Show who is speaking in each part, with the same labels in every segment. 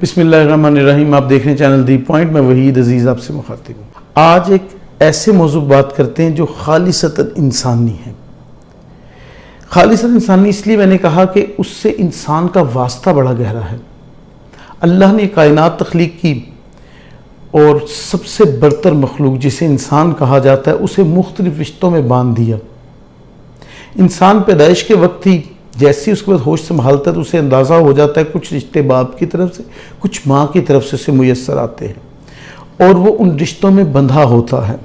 Speaker 1: بسم اللہ الرحمن الرحیم. آپ دیکھ رہے ہیں چینل دی پوائنٹ. میں وحید عزیز آپ سے مخاطب ہوں. آج ایک ایسے موضوع بات کرتے ہیں جو خالصتاً انسانی ہے. خالصتاً انسانی اس لیے میں نے کہا کہ اس سے انسان کا واسطہ بڑا گہرا ہے. اللہ نے کائنات تخلیق کی اور سب سے برتر مخلوق جسے انسان کہا جاتا ہے اسے مختلف رشتوں میں باندھ دیا. انسان پیدائش کے وقت ہی جیسی اس کے بعد ہوش سنبھالتا ہے تو اسے اندازہ ہو جاتا ہے کچھ رشتے باپ کی طرف سے کچھ ماں کی طرف سے اسے میسر آتے ہیں اور وہ ان رشتوں میں بندھا ہوتا ہے.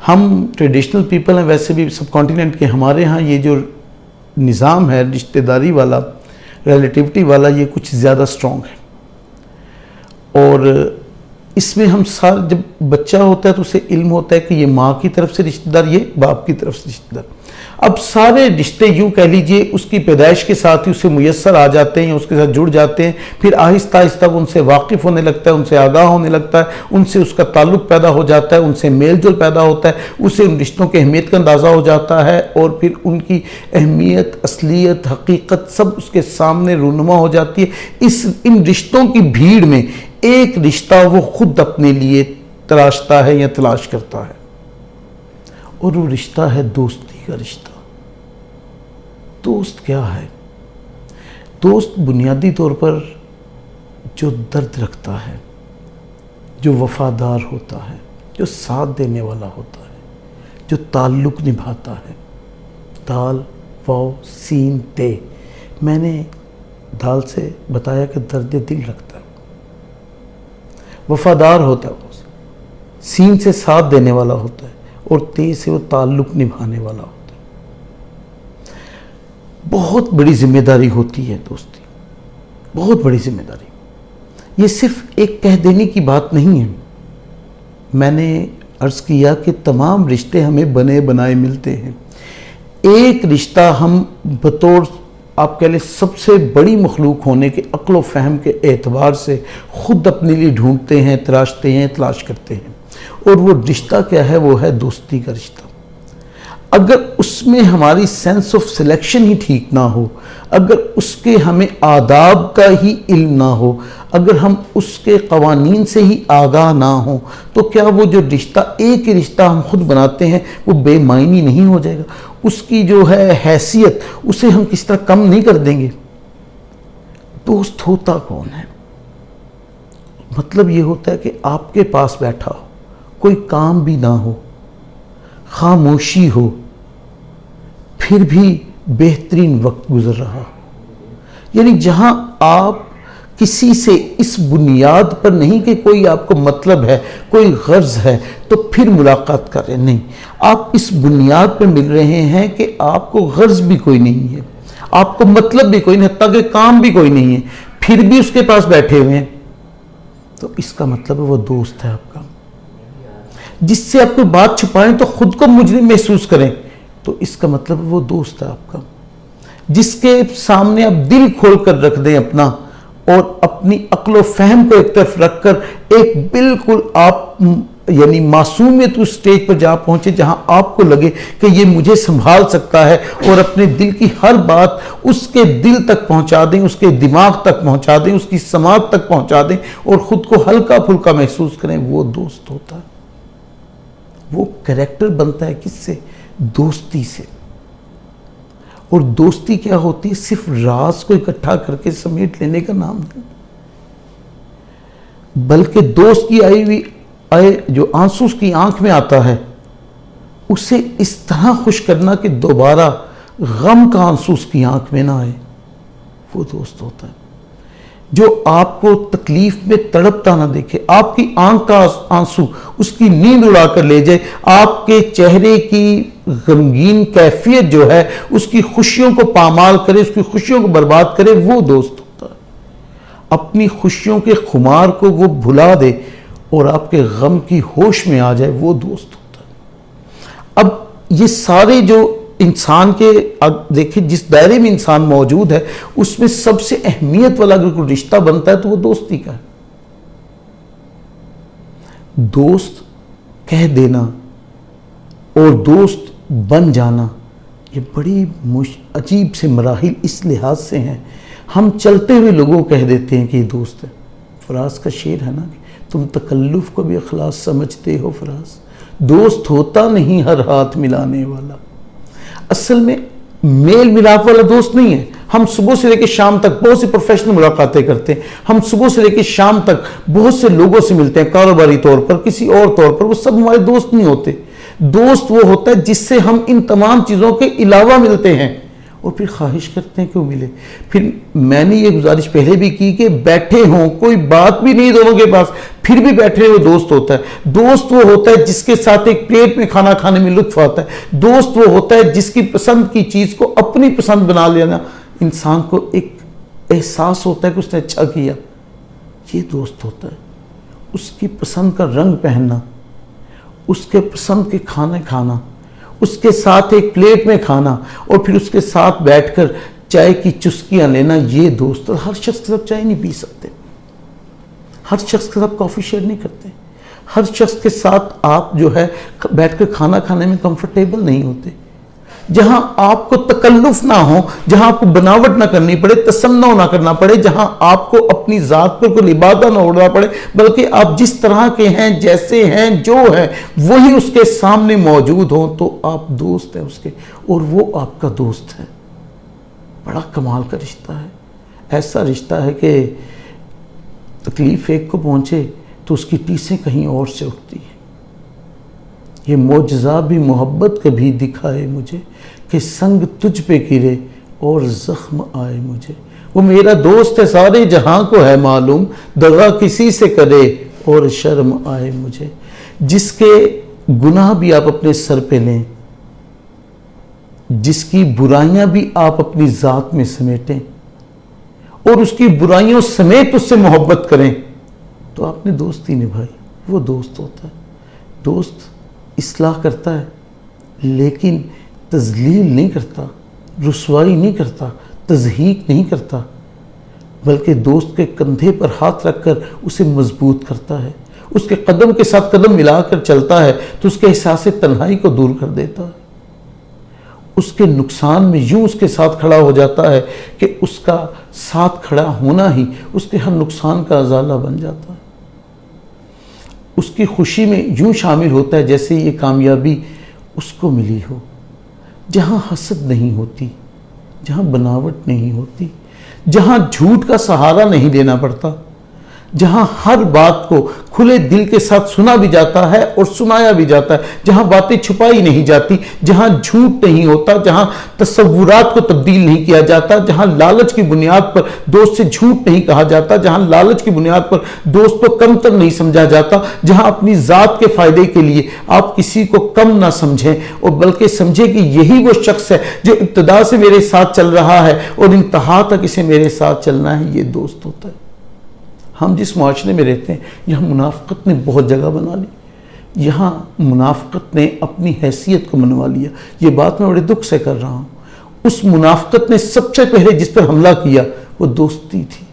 Speaker 1: ہم ٹریڈیشنل پیپل ہیں, ویسے بھی سب کانٹیننٹ کے. ہمارے ہاں یہ جو نظام ہے رشتہ داری والا, ریلیٹیوٹی والا, یہ کچھ زیادہ سٹرونگ ہے. اور اس میں ہم جب بچہ ہوتا ہے تو اسے علم ہوتا ہے کہ یہ ماں کی طرف سے رشتہ دار, یہ باپ کی طرف سے رشتہ دار. اب سارے رشتے یوں کہہ لیجئے اس کی پیدائش کے ساتھ ہی اسے میسر آ جاتے ہیں یا اس کے ساتھ جڑ جاتے ہیں. پھر آہستہ آہستہ ان سے واقف ہونے لگتا ہے, ان سے آگاہ ہونے لگتا ہے, ان سے اس کا تعلق پیدا ہو جاتا ہے, ان سے میل جول پیدا ہوتا ہے, اسے ان رشتوں کی اہمیت کا اندازہ ہو جاتا ہے اور پھر ان کی اہمیت, اصلیت, حقیقت سب اس کے سامنے رونما ہو جاتی ہے. ان رشتوں کی بھیڑ میں ایک رشتہ وہ خود اپنے لیے تراشتا ہے یا تلاش کرتا ہے اور وہ رشتہ ہے دوستی کا رشتہ. دوست کیا ہے؟ دوست بنیادی طور پر جو درد رکھتا ہے, جو وفادار ہوتا ہے, جو ساتھ دینے والا ہوتا ہے, جو تعلق نبھاتا ہے. دال واو سین تے, میں نے دال سے بتایا کہ درد دل رکھتا ہے, وفادار ہوتا ہے, وہ سین سے ساتھ دینے والا ہوتا ہے اور تے سے وہ تعلق نبھانے والا ہوتا ہے. بہت بڑی ذمہ داری ہوتی ہے دوستی, بہت بڑی ذمہ داری. یہ صرف ایک کہہ دینے کی بات نہیں ہے. میں نے عرض کیا کہ تمام رشتے ہمیں بنے بنائے ملتے ہیں. ایک رشتہ ہم بطور آپ کہہ لیں سب سے بڑی مخلوق ہونے کے عقل و فہم کے اعتبار سے خود اپنے لیے ڈھونڈتے ہیں, تراشتے ہیں, تلاش کرتے ہیں. اور وہ رشتہ کیا ہے؟ وہ ہے دوستی کا رشتہ. اگر اس میں ہماری سینس آف سلیکشن ہی ٹھیک نہ ہو, اگر اس کے ہمیں آداب کا ہی علم نہ ہو, اگر ہم اس کے قوانین سے ہی آگاہ نہ ہوں, تو کیا وہ جو رشتہ ایک ہی رشتہ ہم خود بناتے ہیں وہ بے معنی نہیں ہو جائے گا؟ اس کی جو ہے حیثیت اسے ہم کس طرح کم نہیں کر دیں گے؟ دوست ہوتا کون ہے؟ مطلب یہ ہوتا ہے کہ آپ کے پاس بیٹھا ہو, کوئی کام بھی نہ ہو, خاموشی ہو, پھر بھی بہترین وقت گزر رہا ہو. یعنی جہاں آپ کسی سے اس بنیاد پر نہیں کہ کوئی آپ کو مطلب ہے, کوئی غرض ہے تو پھر ملاقات کر رہے ہیں, نہیں, آپ اس بنیاد پر مل رہے ہیں کہ آپ کو غرض بھی کوئی نہیں ہے, آپ کو مطلب بھی کوئی نہیں, حتیٰ کہ کام بھی کوئی نہیں ہے, پھر بھی اس کے پاس بیٹھے ہوئے ہیں. تو اس کا مطلب ہے وہ دوست ہے آپ کا. جس سے آپ کوئی بات چھپائیں تو خود کو مجرم محسوس کریں تو اس کا مطلب وہ دوست ہے آپ کا. جس کے سامنے آپ دل کھول کر رکھ دیں اپنا اور اپنی عقل و فہم کو ایک طرف رکھ کر ایک بالکل آپ یعنی معصومیت اس سٹیج پر جا پہنچے جہاں آپ کو لگے کہ یہ مجھے سنبھال سکتا ہے, اور اپنے دل کی ہر بات اس کے دل تک پہنچا دیں, اس کے دماغ تک پہنچا دیں, اس کی سماعت تک پہنچا دیں اور خود کو ہلکا پھلکا محسوس کریں, وہ دوست ہوتا ہے. وہ کریکٹر بنتا ہے کس سے؟ دوستی سے. اور دوستی کیا ہوتی ہے؟ صرف راز کو اکٹھا کر کے سمیٹ لینے کا نام نہیں, بلکہ دوست کی جو آنسو اس کی آنکھ میں آتا ہے اسے اس طرح خوش کرنا کہ دوبارہ غم کا آنسو اس کی آنکھ میں نہ آئے. وہ دوست ہوتا ہے جو آپ کو تکلیف میں تڑپتا نہ دیکھے, آپ کی آنکھ کا آنسو اس کی نیند اڑا کر لے جائے, آپ کے چہرے کی غمگین کیفیت جو ہے اس کی خوشیوں کو پامال کرے, اس کی خوشیوں کو برباد کرے, وہ دوست ہوتا ہے. اپنی خوشیوں کے خمار کو وہ بھلا دے اور آپ کے غم کی ہوش میں آ جائے, وہ دوست ہوتا ہے. اب یہ سارے جو انسان کے دیکھیں جس دائرے میں انسان موجود ہے اس میں سب سے اہمیت والا اگر کوئی رشتہ بنتا ہے تو وہ دوستی کا ہے. دوست کہہ دینا اور دوست بن جانا یہ بڑی عجیب سے مراحل اس لحاظ سے ہیں. ہم چلتے ہوئے لوگوں کو کہہ دیتے ہیں کہ یہ دوست ہے, فراز کا شعر ہے نا، تم تکلف کو بھی اخلاص سمجھتے ہو فراز، دوست ہوتا نہیں ہر ہاتھ ملانے والا۔ اصل میں میل ملاپ والا دوست نہیں ہے۔ ہم صبح سے لے کے شام تک بہت سی پروفیشنل ملاقاتیں کرتے ہیں، ہم صبح سے لے کے شام تک بہت سے لوگوں سے ملتے ہیں، کاروباری طور پر، کسی اور طور پر، وہ سب ہمارے دوست نہیں ہوتے۔ دوست وہ ہوتا ہے جس سے ہم ان تمام چیزوں کے علاوہ ملتے ہیں اور پھر خواہش کرتے ہیں کہ وہ ملے۔ پھر میں نے یہ گزارش پہلے بھی کی کہ بیٹھے ہوں، کوئی بات بھی نہیں دونوں کے پاس، پھر بھی بیٹھے ہوئے دوست ہوتا ہے۔ دوست وہ ہوتا ہے جس کے ساتھ ایک پلیٹ میں کھانا کھانے میں لطف آتا ہے۔ دوست وہ ہوتا ہے جس کی پسند کی چیز کو اپنی پسند بنا لینا انسان کو ایک احساس ہوتا ہے کہ اس نے اچھا کیا، یہ دوست ہوتا ہے۔ اس کی پسند کا رنگ پہننا، اس کے پسند کے کھانے کھانا، اس کے ساتھ ایک پلیٹ میں کھانا اور پھر اس کے ساتھ بیٹھ کر چائے کی چسکیاں لینا، یہ دوست۔ ہر شخص کے ساتھ چائے نہیں پی سکتے، ہر شخص کے ساتھ کافی شیئر نہیں کرتے، ہر شخص کے ساتھ آپ جو ہے بیٹھ کر کھانا کھانے میں کمفرٹیبل نہیں ہوتے۔ جہاں آپ کو تکلف نہ ہو، جہاں آپ کو بناوٹ نہ کرنی پڑے، تصنع نہ کرنا پڑے، جہاں آپ کو اپنی ذات پر کوئی لبادہ نہ اڑنا پڑے، بلکہ آپ جس طرح کے ہیں، جیسے ہیں، جو ہیں وہی اس کے سامنے موجود ہوں، تو آپ دوست ہیں اس کے اور وہ آپ کا دوست ہے۔ بڑا کمال کا رشتہ ہے، ایسا رشتہ ہے کہ تکلیف ایک کو پہنچے تو اس کی ٹیسیں کہیں اور سے اٹھتی ہیں۔ یہ معجزہ بھی محبت کبھی دکھائے مجھے کہ سنگ تجھ پہ گرے اور زخم آئے مجھے۔ وہ میرا دوست ہے، سارے جہاں کو ہے معلوم، دغا کسی سے کرے اور شرم آئے مجھے۔ جس کے گناہ بھی آپ اپنے سر پہ لیں، جس کی برائیاں بھی آپ اپنی ذات میں سمیٹیں اور اس کی برائیوں سمیت اس سے محبت کریں، تو آپ نے دوستی نبھائی، وہ دوست ہوتا ہے۔ دوست اصلاح کرتا ہے لیکن تذلیل نہیں کرتا، رسوائی نہیں کرتا، تضحیک نہیں کرتا، بلکہ دوست کے کندھے پر ہاتھ رکھ کر اسے مضبوط کرتا ہے، اس کے قدم کے ساتھ قدم ملا کر چلتا ہے تو اس کے احساس تنہائی کو دور کر دیتا ہے۔ اس کے نقصان میں یوں اس کے ساتھ کھڑا ہو جاتا ہے کہ اس کا ساتھ کھڑا ہونا ہی اس کے ہر نقصان کا ازالہ بن جاتا ہے۔ اس کی خوشی میں یوں شامل ہوتا ہے جیسے یہ کامیابی اس کو ملی ہو۔ جہاں حسد نہیں ہوتی، جہاں بناوٹ نہیں ہوتی، جہاں جھوٹ کا سہارا نہیں لینا پڑتا، جہاں ہر بات کو کھلے دل کے ساتھ سنا بھی جاتا ہے اور سنایا بھی جاتا ہے، جہاں باتیں چھپائی نہیں جاتی، جہاں جھوٹ نہیں ہوتا، جہاں تصورات کو تبدیل نہیں کیا جاتا، جہاں لالچ کی بنیاد پر دوست سے جھوٹ نہیں کہا جاتا، جہاں لالچ کی بنیاد پر دوست کو کمتر نہیں سمجھا جاتا، جہاں اپنی ذات کے فائدے کے لیے آپ کسی کو کم نہ سمجھیں اور بلکہ سمجھیں کہ یہی وہ شخص ہے جو ابتدا سے میرے ساتھ چل رہا ہے اور انتہا تک اسے میرے ساتھ چلنا ہے، یہ دوست ہوتا ہے۔ ہم جس معاشرے میں رہتے ہیں یہاں منافقت نے بہت جگہ بنا لی، یہاں منافقت نے اپنی حیثیت کو منوا لیا۔ یہ بات میں بڑے دکھ سے کر رہا ہوں۔ اس منافقت نے سب سے پہلے جس پر حملہ کیا وہ دوستی تھی،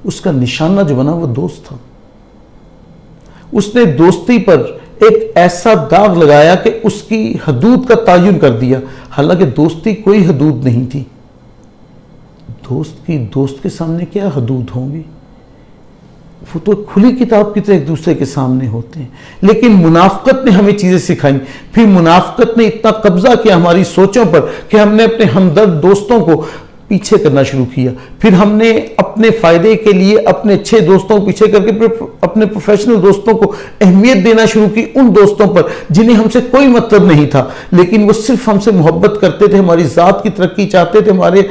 Speaker 1: اس کا نشانہ جو بنا وہ دوست تھا۔ اس نے دوستی پر ایک ایسا داغ لگایا کہ اس کی حدود کا تعین کر دیا، حالانکہ دوستی کوئی حدود نہیں تھی۔ دوست کی دوست کے سامنے کیا حدود ہوں گی؟ وہ تو کھلی کتاب کی طرح ایک دوسرے کے سامنے ہوتے ہیں۔ لیکن منافقت نے ہمیں چیزیں سکھائیں، پھر منافقت نے اتنا قبضہ کیا ہماری سوچوں پر کہ ہم نے اپنے ہمدرد دوستوں کو پیچھے کرنا شروع کیا، پھر ہم نے اپنے فائدے کے لیے اپنے اچھے دوستوں کو پیچھے کر کے اپنے پروفیشنل دوستوں کو اہمیت دینا شروع کی، ان دوستوں پر جنہیں ہم سے کوئی مطلب نہیں تھا لیکن وہ صرف ہم سے محبت کرتے تھے، ہماری ذات کی ترقی چاہتے تھے، ہمارے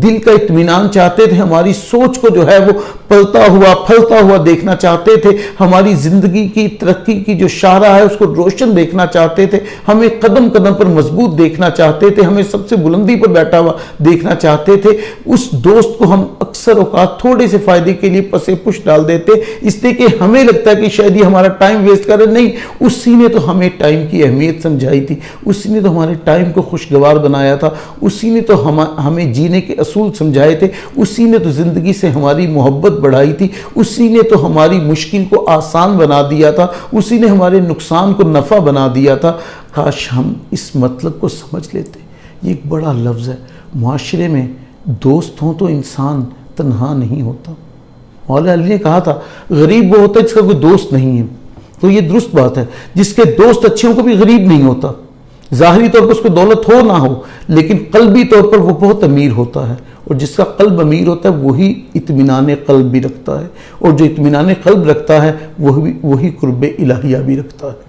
Speaker 1: دل کا اطمینان چاہتے تھے، ہماری سوچ کو جو ہے وہ پلتا ہوا پھلتا ہوا دیکھنا چاہتے تھے، ہماری زندگی کی ترقی کی جو شاہراہ ہے اس کو روشن دیکھنا چاہتے تھے، ہمیں قدم قدم پر مضبوط دیکھنا چاہتے تھے، ہمیں سب سے بلندی پر بیٹھا ہوا دیکھنا چاہتے تھے۔ اس دوست کو ہم اکثر اوقات تھوڑے سے فائدے کے لیے پسے پش ڈال دیتے، اس لیے کہ ہمیں لگتا ہے کہ شاید یہ ہمارا ٹائم ویسٹ کر رہے۔ نہیں، اسی نے تو ہمیں ٹائم کی اہمیت سمجھائی تھی، اسی نے تو ہمارے ٹائم کو خوشگوار بنایا تھا، اسی نے تو ہمیں جینے کے اصول سمجھائے تھے، اسی نے تو زندگی سے ہماری محبت بڑھائی تھی، اسی نے تو ہماری مشکل کو آسان بنا دیا تھا، اسی نے ہمارے نقصان کو نفع بنا دیا تھا۔ کاش ہم اس مطلب کو سمجھ لیتے۔ یہ ایک بڑا لفظ ہے۔ معاشرے میں دوست ہوں تو انسان تنہا نہیں ہوتا، مولا علی نے کہا تھا غریب وہ ہوتا ہے جس کا کوئی دوست نہیں ہے، تو یہ درست بات ہے، جس کے دوست اچھے ہوں کو بھی غریب نہیں ہوتا، ظاہری طور پر اس کو دولت ہو نہ ہو لیکن قلبی طور پر وہ بہت امیر ہوتا ہے، اور جس کا قلب امیر ہوتا ہے وہی اطمینان قلب بھی رکھتا ہے، اور جو اطمینان قلب رکھتا ہے وہی قرب الہیہ بھی رکھتا ہے۔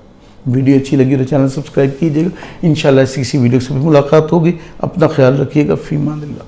Speaker 1: ویڈیو اچھی لگی تو چینل سبسکرائب کیجیے گا، انشاءاللہ ایسی کسی ویڈیو سے بھی ملاقات ہوگی، اپنا خیال رکھیے گا، فی امان اللہ۔